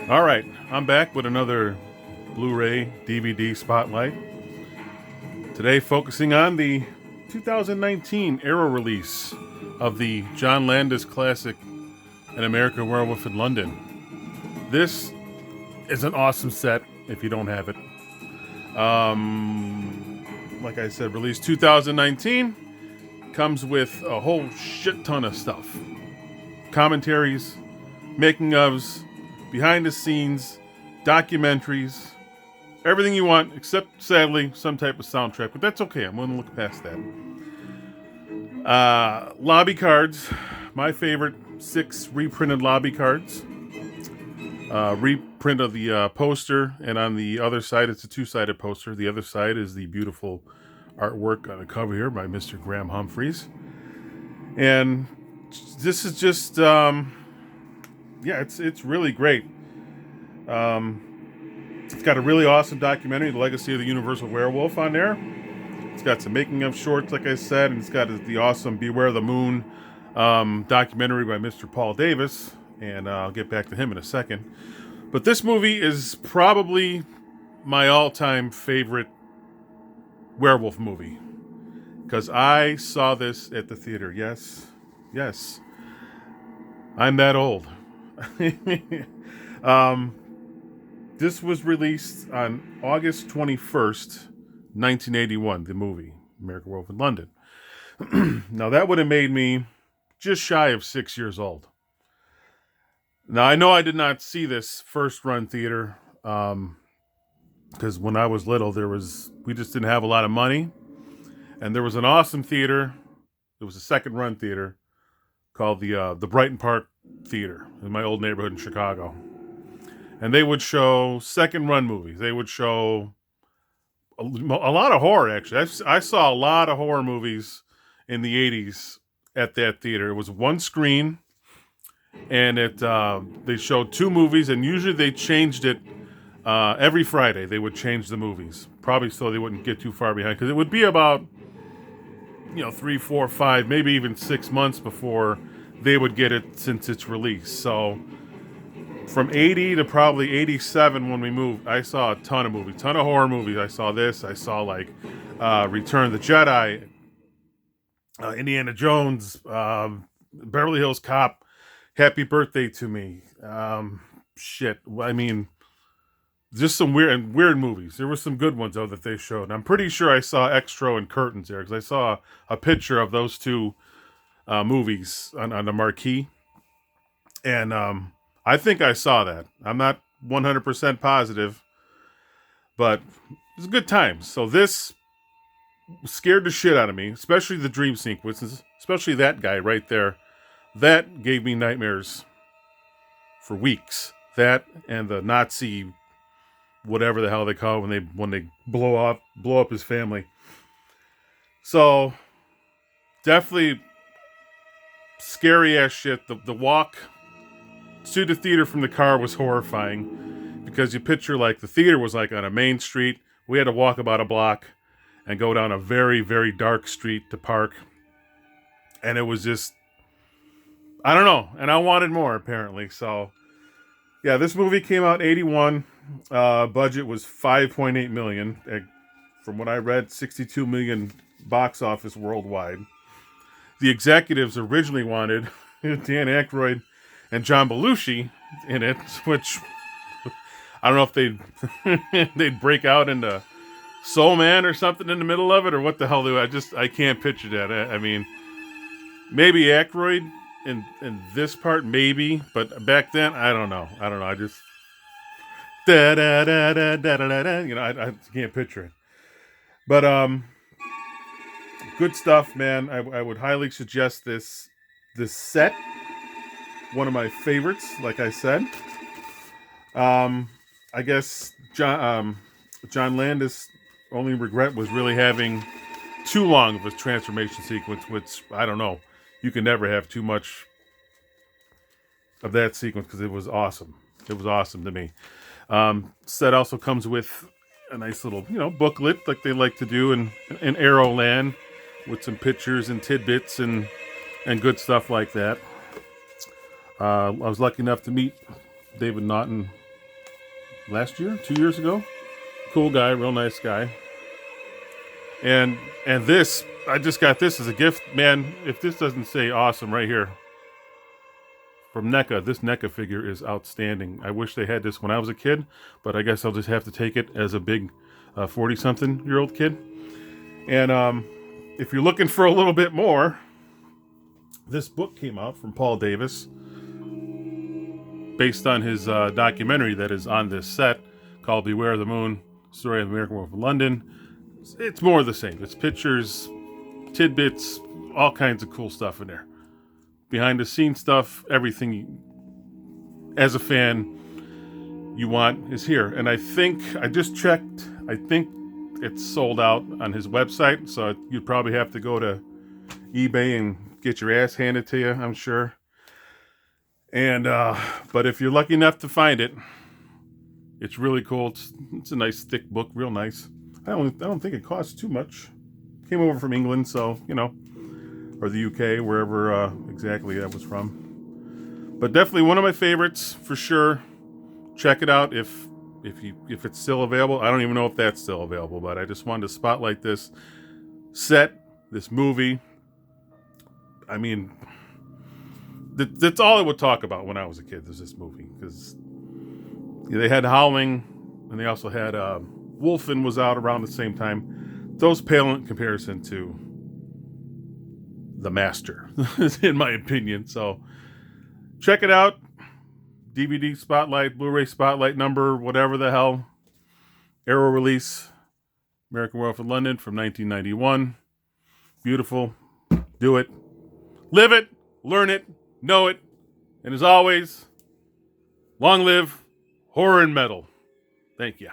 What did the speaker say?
All right, I'm back with another Blu-ray DVD spotlight. Today, focusing on the 2019 era release of the John Landis classic, An American Werewolf in London. This is an awesome set. If you don't have it, like I said, released 2019, comes with a whole shit ton of stuff: commentaries, making ofs, behind the scenes, documentaries, everything you want, except sadly some type of soundtrack. But that's okay. I'm going to look past that. Lobby cards, my favorite 6 reprinted lobby cards. Reprint of the poster, and on the other side, it's a 2-sided poster. The other side is the beautiful artwork on the cover here by Mr. Graham Humphreys. And this is just, it's really great. It's got a really awesome documentary, The Legacy of the Universal Werewolf, on there. It's got some making of shorts, like I said, and it's got the awesome Beware the Moon documentary by Mr. Paul Davis, and I'll get back to him in a second. But this movie is probably my all-time favorite werewolf movie, because I saw this at the theater. Yes, I'm that old. This was released on August 21st, 1981, the movie, American Werewolf in London. Now, that would have made me just shy of 6 years old. Now, I know I did not see this first-run theater, because when I was little, we just didn't have a lot of money. And there was an awesome theater. It was a second-run theater called the Brighton Park Theater in my old neighborhood in Chicago. And they would show second-run movies. They would show a lot of horror, actually. I saw a lot of horror movies in the 80s at that theater. It was one screen, and they showed 2 movies, and usually they changed it every Friday. They would change the movies, probably so they wouldn't get too far behind, because it would be about 3, 4, 5, maybe even 6 months before they would get it since its release. So from 80 to probably 87 when we moved, I saw a ton of movies, ton of horror movies. I saw this. I saw Return of the Jedi, Indiana Jones, Beverly Hills Cop, Happy Birthday to Me. I mean, just some weird movies. There were some good ones though that they showed. I'm pretty sure I saw Extra and Curtains there, because I saw a picture of those 2 movies on the marquee, and I think I saw that. I'm not 100% positive, but it was a good time. So this scared the shit out of me, especially the dream sequences, especially that guy right there. That gave me nightmares for weeks. That and the Nazi, whatever the hell they call it when they blow up his family. So definitely scary ass shit. The walk to the theater from the car was horrifying, because you picture the theater was on a main street. We had to walk about a block and go down a very, very dark street to park. And it was just, I don't know. And I wanted more, apparently. So yeah, this movie came out in 81. Budget was $5.8 million. From what I read, $62 million box office worldwide. The executives originally wanted Dan Aykroyd and John Belushi in it, which I don't know if they'd break out into Soul Man or something in the middle of it, or what the hell I can't picture that. I mean, maybe Aykroyd in this part, maybe, but back then, I don't know. I just da da da da da da da. I can't picture it. But good stuff, man. I would highly suggest this set. One of my favorites, like I said. I guess John Landis' only regret was really having too long of a transformation sequence, which, I don't know. You can never have too much of that sequence, because it was awesome. It was awesome to me. Set also comes with a nice little, booklet, like they like to do in Arrowland, with some pictures and tidbits and good stuff like that. I was lucky enough to meet David Naughton last year, 2 years ago. Cool guy, real nice guy. And this, I just got this as a gift, man. If this doesn't say awesome right here from NECA, this NECA figure is outstanding. I wish they had this when I was a kid, but I guess I'll just have to take it as a big 40-something-year-old kid. And if you're looking for a little bit more, this book came out from Paul Davis based on his documentary that is on this set called Beware the Moon, Story of American Werewolf in London. It's more of the same. It's pictures, tidbits, all kinds of cool stuff in there. Behind the scenes stuff, everything as a fan you want is here. And I just checked, I think it's sold out on his website, so you'd probably have to go to eBay and get your ass handed to you, I'm sure. And but if you're lucky enough to find it, it's really cool. It's a nice thick book, real nice. I don't think it costs too much. Came over from England, so or the UK, wherever exactly that was from. But definitely one of my favorites for sure. Check it out if it's still available. I don't even know if that's still available, but I just wanted to spotlight this set, this movie. I mean, that's all I would talk about when I was a kid, was this movie. Because they had Howling, and they also had Wolfen was out around the same time. Those pale in comparison to The Master, in my opinion. So check it out. DVD Spotlight, Blu-ray Spotlight number, whatever the hell. Arrow release. American Werewolf in London from 1991. Beautiful. Do it. Live it. Learn it. Know it. And as always, long live horror and metal. Thank you.